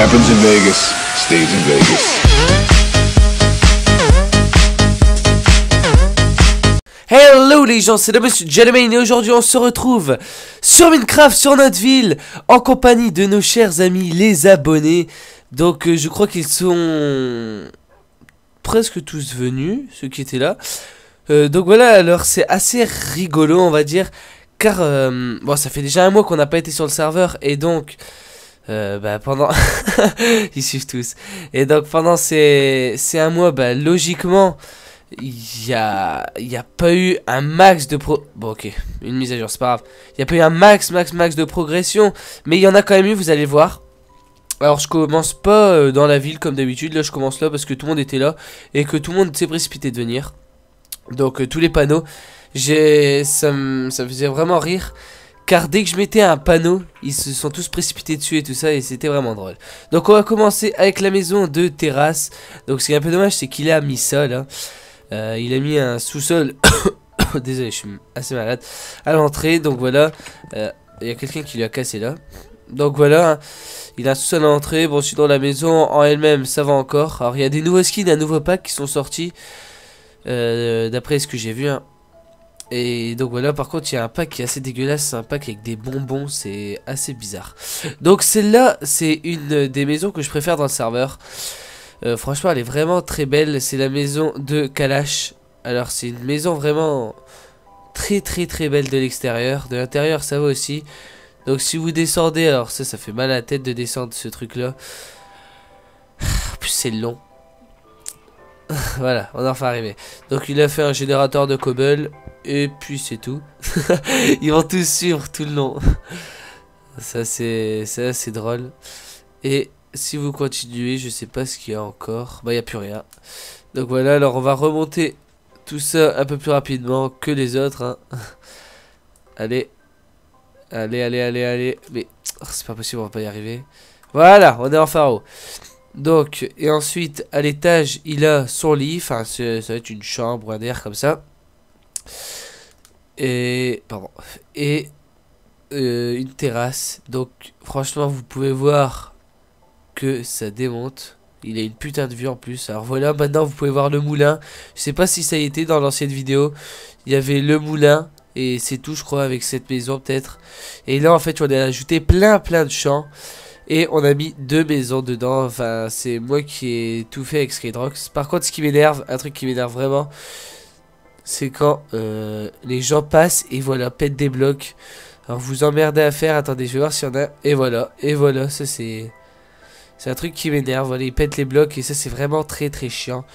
happens in Vegas stays in Vegas. Hello les gens, c'est le Monsieur Gentleman et aujourd'hui on se retrouve sur Minecraft, sur notre ville, en compagnie de nos chers amis les abonnés. Donc je crois qu'ils sont presque tous venus, ceux qui étaient là. Donc voilà, alors c'est assez rigolo on va dire, car bon ça fait déjà un mois qu'on n'a pas été sur le serveur et donc pendant ils suivent tous et donc pendant ces un mois logiquement il y a pas eu un max de bon ok, une mise à jour c'est pas grave, il y a pas eu un max de progression, mais il y en a quand même eu, vous allez voir. Alors je commence pas dans la ville comme d'habitude, là je commence là parce que tout le monde était là et que tout le monde s'est précipité de venir. Donc tous les panneaux, ça me faisait vraiment rire. Car dès que je mettais un panneau, ils se sont tous précipités dessus et tout ça, et c'était vraiment drôle. Donc on va commencer avec la maison de terrasse. Donc ce qui est un peu dommage, c'est qu'il a mis ça là. Il a mis un sous-sol, désolé je suis assez malade, à l'entrée. Donc voilà, il y a quelqu'un qui lui a cassé là. Donc voilà, hein. Il a un sous-sol à l'entrée. Bon sinon la maison en elle-même ça va encore. Alors il y a des nouveaux skins, un nouveau pack qui sont sortis, d'après ce que j'ai vu, hein. Et donc voilà, par contre il y a un pack qui est assez dégueulasse, c'est un pack avec des bonbons, c'est assez bizarre. Donc celle-là c'est une des maisons que je préfère dans le serveur. Franchement elle est vraiment très belle, c'est la maison de Kalash. Alors c'est une maison vraiment très belle de l'extérieur, de l'intérieur ça va aussi. Donc si vous descendez, alors ça fait mal à la tête de descendre ce truc là. En plus c'est long. Voilà, on en fait arriver. Donc il a fait un générateur de cobble. Et puis c'est tout. Ils vont tous suivre tout le long. Ça c'est assez drôle. Et si vous continuez, je sais pas ce qu'il y a encore. Bah il n'y a plus rien. Donc voilà, alors on va remonter tout ça un peu plus rapidement que les autres, hein. Allez. Mais c'est pas possible, on va pas y arriver. Voilà, on est en pharo. Donc, et ensuite, à l'étage, il a son lit. Enfin, ça va être une chambre, un air comme ça. Et pardon. Et une terrasse. Donc franchement vous pouvez voir que ça démonte. Il a une putain de vue en plus. Alors voilà, maintenant vous pouvez voir le moulin. Je sais pas si ça y était dans l'ancienne vidéo. Il y avait le moulin. Et c'est tout je crois avec cette maison peut-être. Et là en fait on a ajouté plein de champs. Et on a mis 2 maisons dedans. Enfin c'est moi qui ai tout fait avec Skydrox. Par contre ce qui m'énerve, un truc qui m'énerve vraiment, c'est quand les gens passent et voilà, pètent des blocs. Alors vous emmerdez à faire, attendez, je vais voir s'il y en a. Et voilà, ça c'est un truc qui m'énerve. Voilà, ils pètent les blocs et ça c'est vraiment très chiant.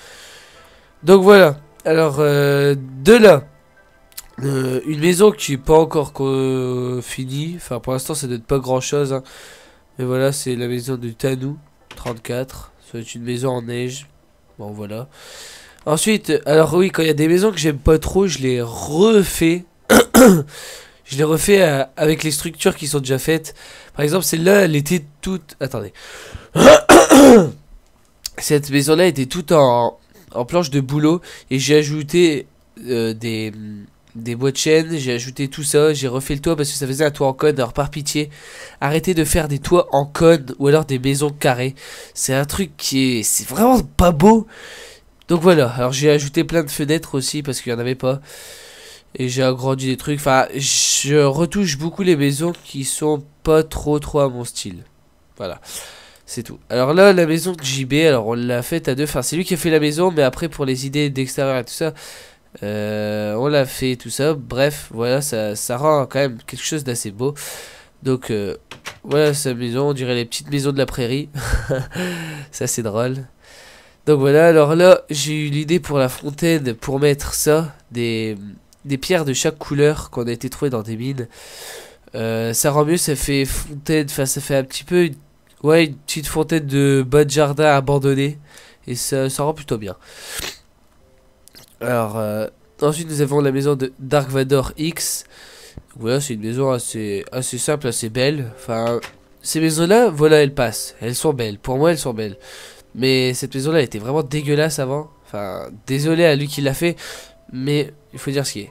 Donc voilà, alors de là, une maison qui est pas encore finie. Enfin pour l'instant ça donne pas grand chose, hein. Mais voilà, c'est la maison de Tanou 34. Ça va être une maison en neige. Bon voilà. Ensuite, alors oui, quand il y a des maisons que j'aime pas trop, je les refais. Je les refais avec les structures qui sont déjà faites. Par exemple, celle-là, elle était toute... Attendez. Cette maison-là était toute en planche de bouleau. Et j'ai ajouté des bois de chêne. J'ai ajouté tout ça. J'ai refait le toit parce que ça faisait un toit en cône. Alors par pitié, arrêtez de faire des toits en cône ou alors des maisons carrées. C'est un truc qui est... C'est vraiment pas beau. Donc voilà, alors j'ai ajouté plein de fenêtres aussi parce qu'il n'y en avait pas. Et j'ai agrandi des trucs. Enfin, je retouche beaucoup les maisons qui sont pas trop à mon style. Voilà, c'est tout. Alors là, la maison de JB, alors on l'a faite à deux. Enfin, c'est lui qui a fait la maison, mais après pour les idées d'extérieur et tout ça, on l'a fait tout ça. Bref, voilà, ça rend quand même quelque chose d'assez beau. Donc voilà sa maison, on dirait les petites maisons de la prairie. Ça c'est drôle. Donc voilà, alors là, j'ai eu l'idée pour la fontaine, pour mettre ça, des pierres de chaque couleur qu'on a été trouvées dans des mines. Ça rend mieux, ça fait fontaine, enfin ça fait un petit peu, ouais, une petite fontaine de bas de jardin abandonnée. Et ça rend plutôt bien. Alors, ensuite nous avons la maison de Dark Vador X. Donc voilà, c'est une maison assez simple, assez belle. Enfin, ces maisons-là, voilà, elles passent. Elles sont belles, pour moi elles sont belles. Mais cette maison là était vraiment dégueulasse avant. Enfin désolé à lui qui l'a fait, mais il faut dire ce qui est.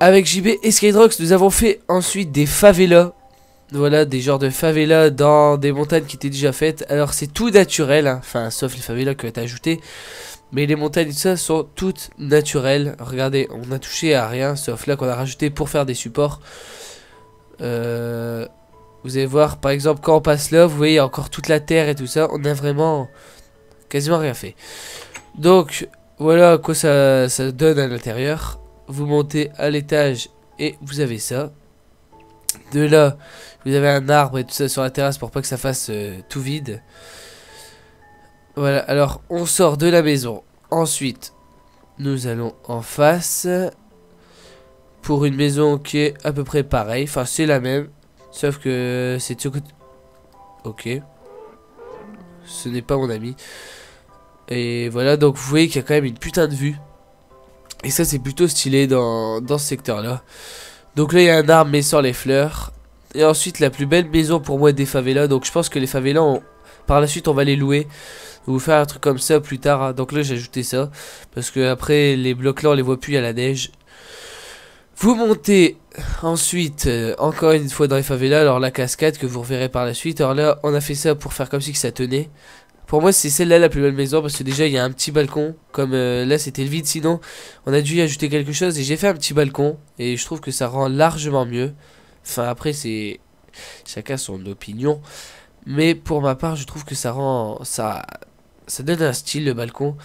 Avec JB et Skydrox nous avons fait ensuite des favelas. voilà, des genres de favelas dans des montagnes qui étaient déjà faites. Alors c'est tout naturel, hein. Enfin sauf les favelas qui ont été ajoutées. Mais les montagnes et tout ça sont toutes naturelles. Regardez, on a touché à rien, sauf là qu'on a rajouté pour faire des supports. Vous allez voir, par exemple, quand on passe là, vous voyez, il y a encore toute la terre et tout ça. On a vraiment quasiment rien fait. Donc, voilà à quoi ça donne à l'intérieur. Vous montez à l'étage et vous avez ça. De là, vous avez un arbre et tout ça sur la terrasse pour pas que ça fasse tout vide. Voilà, alors on sort de la maison. Ensuite, nous allons en face. Pour une maison qui est à peu près pareille. Enfin, c'est la même. Sauf que c'est de ce côté. Ok. Ce n'est pas mon ami. Et voilà, donc vous voyez qu'il y a quand même une putain de vue. Et ça, c'est plutôt stylé dans ce secteur-là. Donc là, il y a un arbre, mais sans les fleurs. Et ensuite, la plus belle maison pour moi des favelas. Donc je pense que les favelas, par la suite, on va les louer. Vous faire un truc comme ça plus tard. Hein. Donc là, j'ai ajouté ça. Parce que après, les blocs là, on les voit plus, il y a la neige. Vous montez ensuite, encore une fois dans les favelas. Alors la cascade que vous reverrez par la suite. Alors là, on a fait ça pour faire comme si que ça tenait. Pour moi, c'est celle-là la plus belle maison. Parce que déjà, il y a un petit balcon. Comme là, c'était le vide sinon. On a dû y ajouter quelque chose. Et j'ai fait un petit balcon. Et je trouve que ça rend largement mieux. Enfin, après, c'est... chacun son opinion. Mais pour ma part, je trouve que ça rend... Ça donne un style, le balcon.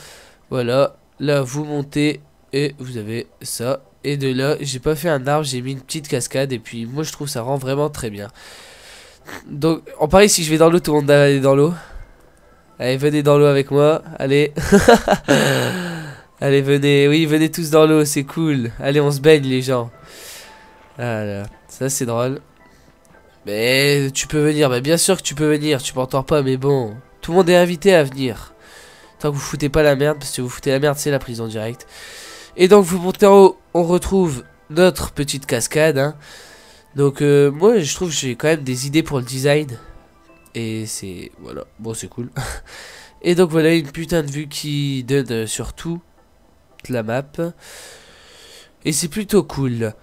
Voilà. Là, vous montez. Et vous avez ça. Et de là, j'ai pas fait un arbre, j'ai mis une petite cascade. Et puis moi je trouve ça rend vraiment très bien. Donc en pareil, si je vais dans l'eau, tout le monde va aller dans l'eau. Allez, venez dans l'eau avec moi. Allez. Allez, venez. Oui, venez tous dans l'eau, c'est cool. Allez, on se baigne les gens. Voilà, ça c'est drôle. Mais tu peux venir, bah bien sûr que tu peux venir. Tu m'entends pas, mais bon. Tout le monde est invité à venir. Tant que vous foutez pas la merde, parce que vous foutez la merde, c'est la prison directe. Et donc vous montez en haut, on retrouve notre petite cascade. Hein. Donc moi je trouve que j'ai quand même des idées pour le design. Et c'est... voilà, bon c'est cool. Et donc voilà une putain de vue qui donne sur toute la map. Et c'est plutôt cool.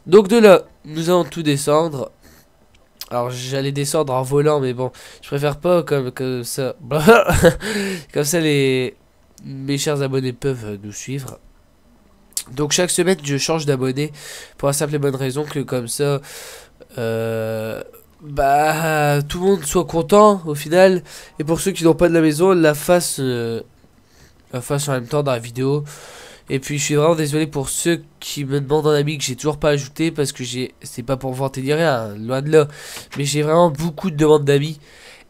Donc de là, nous allons tout descendre. Alors j'allais descendre en volant mais bon, je préfère pas comme ça. Comme ça mes chers abonnés peuvent nous suivre. Donc chaque semaine je change d'abonné pour la simple et bonne raison que comme ça bah tout le monde soit content au final. Et pour ceux qui n'ont pas de la maison, la fasse en même temps dans la vidéo. Et puis je suis vraiment désolé pour ceux qui me demandent un ami que j'ai toujours pas ajouté. Parce que c'est pas pour vanter ni rien, hein, loin de là. Mais j'ai vraiment beaucoup de demandes d'amis.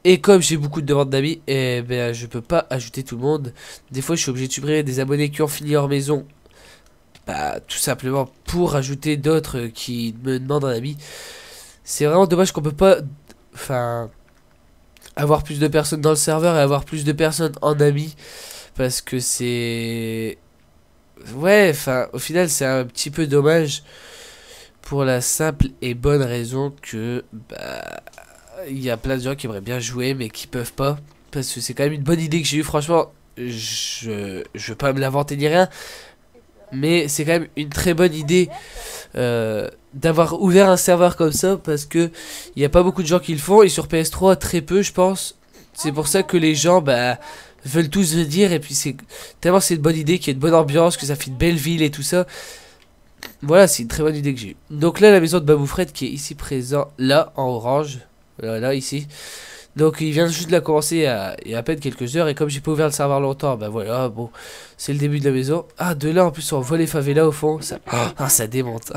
Et comme j'ai beaucoup de demandes d'amis, eh ben, je peux pas ajouter tout le monde. Des fois, je suis obligé de supprimer des abonnés qui ont fini leur maison. Bah, tout simplement pour ajouter d'autres qui me demandent un ami. C'est vraiment dommage qu'on peut pas... Enfin... avoir plus de personnes dans le serveur et avoir plus de personnes en amis. Parce que c'est... Ouais, enfin, au final, c'est un petit peu dommage. Pour la simple et bonne raison que... Bah... Il y a plein de gens qui aimeraient bien jouer mais qui peuvent pas. Parce que c'est quand même une bonne idée que j'ai eue. Franchement, je veux pas me l'inventer ni rien. Mais c'est quand même une très bonne idée d'avoir ouvert un serveur comme ça. Parce que il n'y a pas beaucoup de gens qui le font. Et sur PS3, très peu je pense. C'est pour ça que les gens bah, veulent tous venir. Et puis c'est tellement c'est une bonne idée qu'il y a une bonne ambiance. Que ça fait une belle ville et tout ça. Voilà, c'est une très bonne idée que j'ai eue. Donc là, la maison de Baboufred qui est ici présent. Là, en orange. Là, ici. Donc il vient juste de la commencer il y a à peine quelques heures. Et comme j'ai pas ouvert le serveur longtemps, bah voilà, bon, c'est le début de la maison. Ah, de là en plus on voit les favelas au fond. Ça démonte.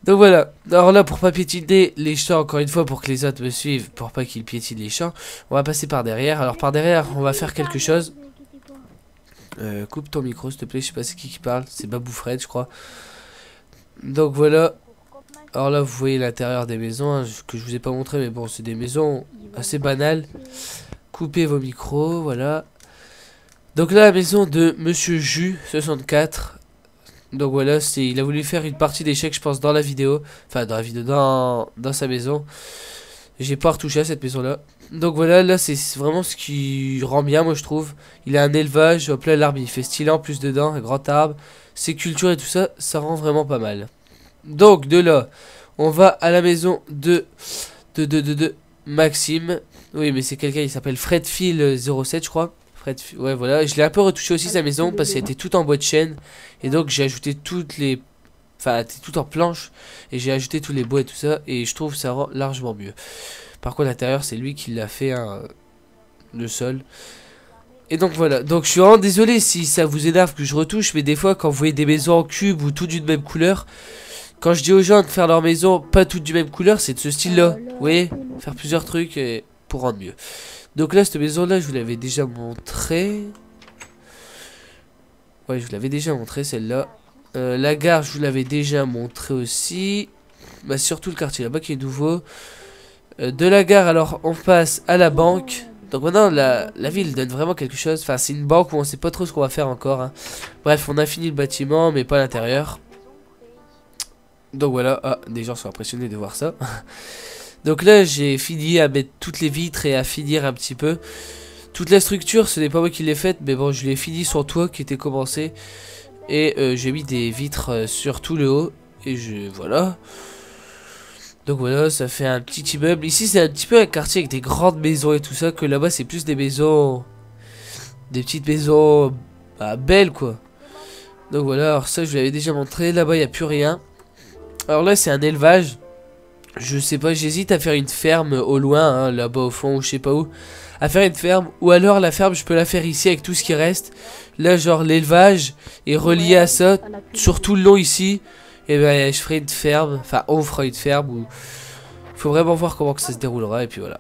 Donc voilà. Alors là, pour pas piétiner les champs, encore une fois, pour que les autres me suivent, pour pas qu'ils piétinent les champs, on va passer par derrière. Alors par derrière, on va faire quelque chose. Coupe ton micro s'il te plaît, je sais pas c'est qui parle. C'est Baboufred je crois. Donc voilà. Alors là vous voyez l'intérieur des maisons hein, que je vous ai pas montré mais bon c'est des maisons assez banales. Coupez vos micros, voilà. Donc là la maison de Monsieur Jus 64. Donc voilà, il a voulu faire une partie d'échecs je pense dans la vidéo. Enfin dans la vidéo, dans sa maison. J'ai pas retouché à cette maison là. Donc voilà, là c'est vraiment ce qui rend bien moi je trouve. Il a un élevage, hop là l'arbre il fait stylé en plus dedans, un grand arbre. Ses cultures et tout ça, ça rend vraiment pas mal. Donc de là, on va à la maison de Maxime. Oui, mais c'est quelqu'un, il s'appelle Fredphil07, je crois. Ouais, voilà. Je l'ai un peu retouché aussi sa maison parce qu'elle était toute en bois de chêne. Et donc j'ai ajouté toutes les... Enfin, elle était toute en planche. Et j'ai ajouté tous les bois et tout ça. Et je trouve que ça rend largement mieux. Par contre, l'intérieur, c'est lui qui l'a fait, hein, le sol. Et donc voilà. Donc je suis vraiment désolé si ça vous énerve que je retouche. Mais des fois, quand vous voyez des maisons en cube ou toutes d'une même couleur... Quand je dis aux gens de faire leur maison pas toutes du même couleur, c'est de ce style-là. Vous voyez, faire plusieurs trucs pour rendre mieux. Donc là, cette maison-là, je vous l'avais déjà montré. Ouais, je vous l'avais déjà montré, celle-là. La gare, je vous l'avais déjà montré aussi. Bah, surtout le quartier là-bas qui est nouveau. De la gare, alors, on passe à la banque. Donc maintenant, la ville donne vraiment quelque chose. Enfin, c'est une banque où on sait pas trop ce qu'on va faire encore, hein. Bref, on a fini le bâtiment, mais pas l'intérieur. Donc voilà, ah, des gens sont impressionnés de voir ça. Donc là j'ai fini à mettre toutes les vitres et à finir un petit peu. Toute la structure, ce n'est pas moi qui l'ai faite, mais bon je l'ai fini sur le toit qui était commencé. Et j'ai mis des vitres sur tout le haut. Et voilà. Donc voilà, ça fait un petit immeuble. Ici c'est un petit peu un quartier avec des grandes maisons et tout ça. Que là-bas c'est plus des maisons... Des petites maisons bah, belles quoi. Donc voilà, alors ça je vous l'avais déjà montré. Là-bas il n'y a plus rien. Alors là c'est un élevage. Je sais pas, j'hésite à faire une ferme au loin, hein, là-bas au fond ou je sais pas où. À faire une ferme, ou alors la ferme je peux la faire ici avec tout ce qui reste. Là genre l'élevage est relié à ça, sur tout le long ici. Et ben je ferai une ferme, enfin on fera une ferme où... Faut vraiment voir comment que ça se déroulera et puis voilà.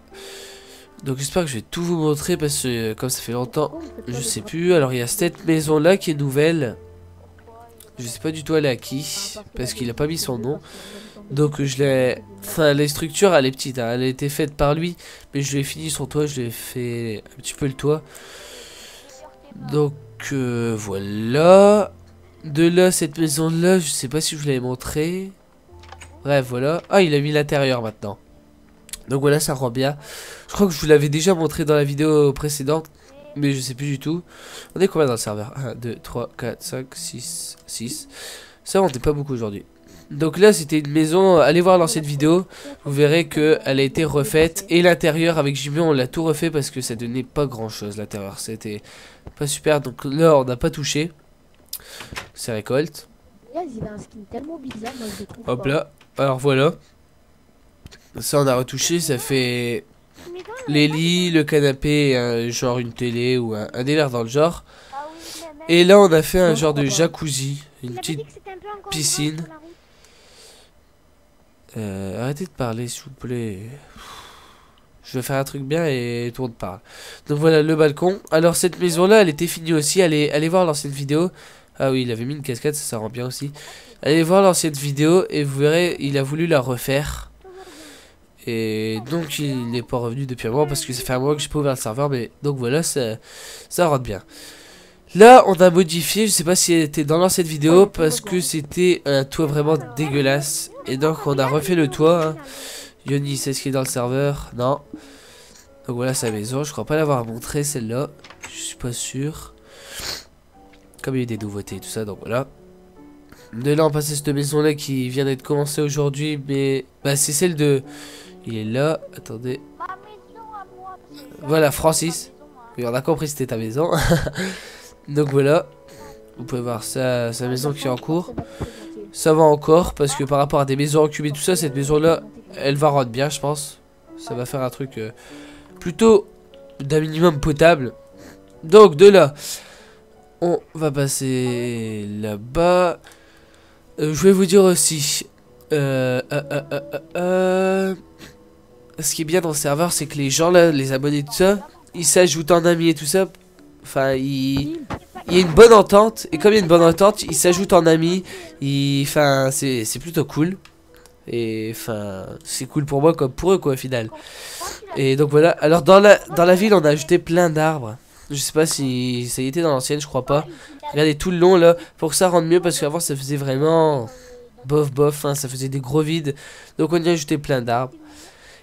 Donc j'espère que je vais tout vous montrer parce que comme ça fait longtemps, je sais plus. Alors il y a cette maison là qui est nouvelle. Je sais pas du tout elle est à qui, parce qu'il a pas mis son nom. Donc je l'ai... Enfin les structures elle est petite, hein, elle a été faite par lui. Mais je l'ai fini son toit, je l'ai fait un petit peu le toit. Donc voilà. De là cette maison là, je sais pas si je vous l'avais montré. Bref voilà. Ah il a mis l'intérieur maintenant. Donc voilà ça rend bien. Je crois que je vous l'avais déjà montré dans la vidéo précédente. Mais je sais plus du tout. On est combien dans le serveur? 1, 2, 3, 4, 5, 6, 6. Ça on n'est pas beaucoup aujourd'hui. Donc là c'était une maison, allez voir l'ancienne vidéo. Vous verrez qu'elle a été refaite. Et l'intérieur avec Jimmy on l'a tout refait parce que ça donnait pas grand chose l'intérieur. C'était pas super. Donc là on n'a pas touché. C'est récolte. Hop là. Alors voilà. Ça on a retouché, ça fait... Les lits, le canapé, genre une télé ou un délire dans le genre. Et là on a fait un genre de jacuzzi, une petite piscine. Arrêtez de parler s'il vous plaît. Je vais faire un truc bien et tout le monde parle. Donc voilà le balcon. Alors cette maison là elle était finie aussi. Allez voir l'ancienne vidéo. Ah oui il avait mis une cascade, ça rend bien aussi. Allez voir l'ancienne vidéo et vous verrez il a voulu la refaire. Et donc il n'est pas revenu depuis un mois parce que ça fait un mois que j'ai pas ouvert le serveur. Mais donc voilà ça rentre bien. Là on a modifié, je sais pas si elle était dans l'ancienne vidéo parce que c'était un toit vraiment dégueulasse. Et donc on a refait le toit, hein. Yoni sait ce qui est dans le serveur, non. Donc voilà sa maison, je crois pas l'avoir montré celle-là. Je suis pas sûr. Comme il y a eu des nouveautés et tout ça, donc voilà. De là on passe à cette maison là qui vient d'être commencée aujourd'hui. Mais bah c'est celle de... Il est là, attendez. Voilà Francis. Oui on a compris c'était ta maison. Donc voilà. Vous pouvez voir sa maison qui est en cours. Ça va encore parce que par rapport à des maisons en cube et tout ça, cette maison là elle va rendre bien je pense. Ça va faire un truc plutôt d'un minimum potable. Donc de là on va passer là-bas. Je vais vous dire aussi ce qui est bien dans le serveur c'est que les gens là, les abonnés tout ça, ils s'ajoutent en amis et tout ça. Enfin il y a une bonne entente. Et comme il y a une bonne entente, ils s'ajoutent en amis. Enfin c'est plutôt cool. Et enfin c'est cool pour moi comme pour eux quoi au final. Et donc voilà. Alors dans la ville on a ajouté plein d'arbres. Je sais pas si ça y était dans l'ancienne, je crois pas. Regardez tout le long là, pour que ça rende mieux parce qu'avant ça faisait vraiment bof bof, hein, ça faisait des gros vides. Donc on y a ajouté plein d'arbres.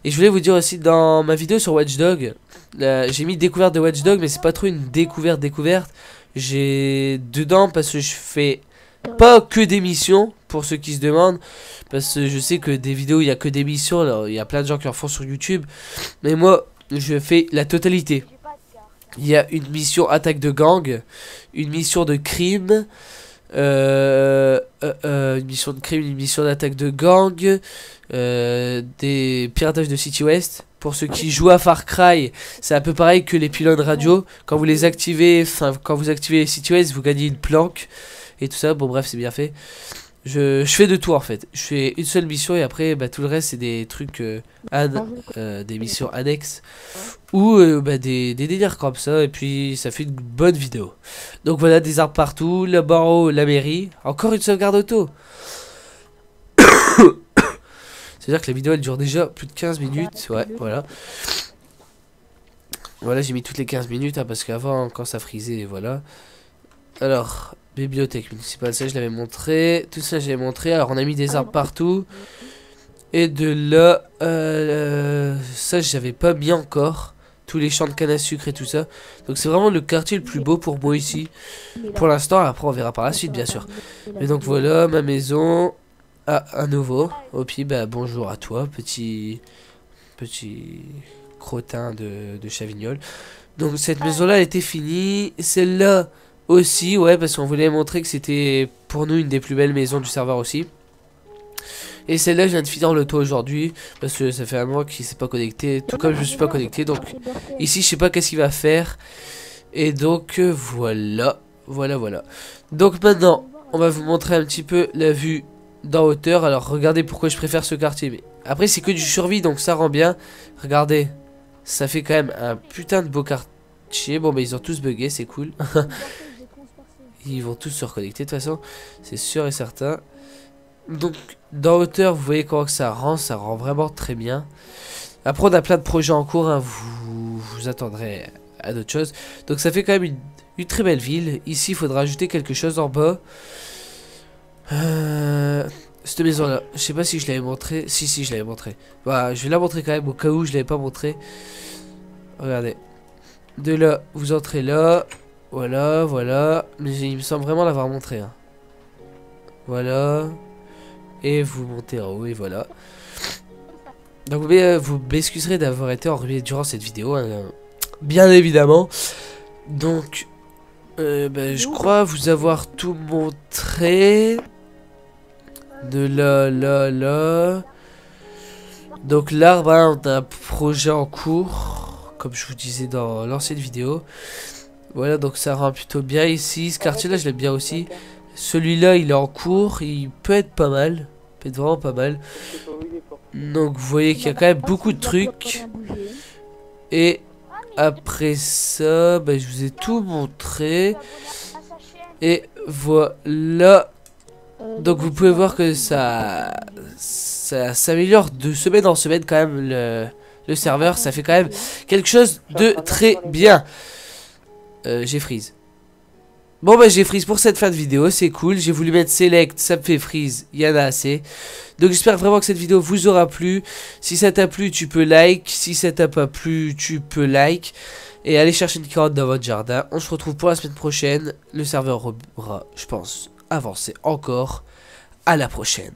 Et je voulais vous dire aussi dans ma vidéo sur Watch Dogs, j'ai mis découverte de Watch Dogs mais c'est pas trop une découverte. J'ai dedans parce que je fais pas que des missions, pour ceux qui se demandent. Parce que je sais que des vidéos, il n'y a que des missions. Alors, il y a plein de gens qui en font sur YouTube. Mais moi, je fais la totalité. Il y a une mission attaque de gang, une mission de crime, une mission de crime, une mission d'attaque de gang, des piratages de City West. Pour ceux qui jouent à Far Cry, c'est un peu pareil que les pylônes radio. Quand vous les activez, enfin quand vous activez City West, vous gagnez une planque et tout ça. Bon bref, c'est bien fait. Je fais de tout en fait. Je fais une seule mission et après bah, tout le reste c'est des trucs des missions annexes ou bah, des délires comme ça. Et puis ça fait une bonne vidéo. Donc voilà, des arbres partout, le barreau, la mairie. Encore une sauvegarde auto. C'est-à-dire que la vidéo elle dure déjà plus de 15 minutes. Ouais, voilà. Voilà, j'ai mis toutes les 15 minutes hein, parce qu'avant quand ça frisait, voilà. Alors, bibliothèque municipale, ça je l'avais montré. Tout ça j'avais montré. Alors on a mis des arbres partout. Et de là, ça j'avais pas mis encore. Tous les champs de canne à sucre et tout ça. Donc c'est vraiment le quartier le plus beau pour moi ici. Pour l'instant, après on verra par la suite bien sûr. Mais donc voilà, ma maison. Ah, à nouveau. Au pied, bah bonjour à toi, petit crottin de Chavignol. Donc cette maison-là, elle était finie. Celle-là aussi, ouais, parce qu'on voulait montrer que c'était pour nous une des plus belles maisons du serveur aussi. Et celle-là, je viens de finir le toit aujourd'hui, parce que ça fait un mois qu'il s'est pas connecté, tout comme je ne suis pas connecté. Donc ici, je sais pas qu'est-ce qu'il va faire. Et donc voilà. Donc maintenant, on va vous montrer un petit peu la vue d'en hauteur. Alors regardez pourquoi je préfère ce quartier. Mais après c'est que du survie donc ça rend bien. Regardez, ça fait quand même un putain de beau quartier. Bon bah ils ont tous bugué, c'est cool. Ils vont tous se reconnecter de toute façon, c'est sûr et certain. Donc d'en hauteur vous voyez comment que ça rend vraiment très bien. Après on a plein de projets en cours hein. Vous attendrez à d'autres choses. Donc ça fait quand même une très belle ville. Ici il faudra ajouter quelque chose en bas. Cette maison là, je sais pas si je l'avais montré. Si je l'avais montré. Bah je vais la montrer quand même au cas où je l'avais pas montré. Regardez. De là, vous entrez là. Voilà. Mais il me semble vraiment l'avoir montré hein. Voilà. Et vous montez en haut et voilà. Donc vous m'excuserez d'avoir été enrhumé durant cette vidéo hein, bien évidemment. Donc je crois vous avoir tout montré. De là. Donc l'arbre, hein, on a un projet en cours, comme je vous disais dans l'ancienne vidéo. Voilà, donc ça rend plutôt bien ici. Ce quartier là je l'aime bien aussi. Celui-là il est en cours, il peut être pas mal. Il peut être vraiment pas mal. Donc vous voyez qu'il y a quand même beaucoup de trucs. Et après ça, bah, je vous ai tout montré. Et voilà. Donc vous pouvez voir que ça s'améliore de semaine en semaine quand même le serveur. Ça fait quand même quelque chose de très bien. J'ai freeze. Bon bah j'ai freeze pour cette fin de vidéo, c'est cool. J'ai voulu mettre select, ça me fait freeze, il y en a assez. Donc j'espère vraiment que cette vidéo vous aura plu. Si ça t'a plu tu peux like, si ça t'a pas plu tu peux like. Et allez chercher une carotte dans votre jardin. On se retrouve pour la semaine prochaine. Le serveur aura, je pense, avancé encore. À la prochaine.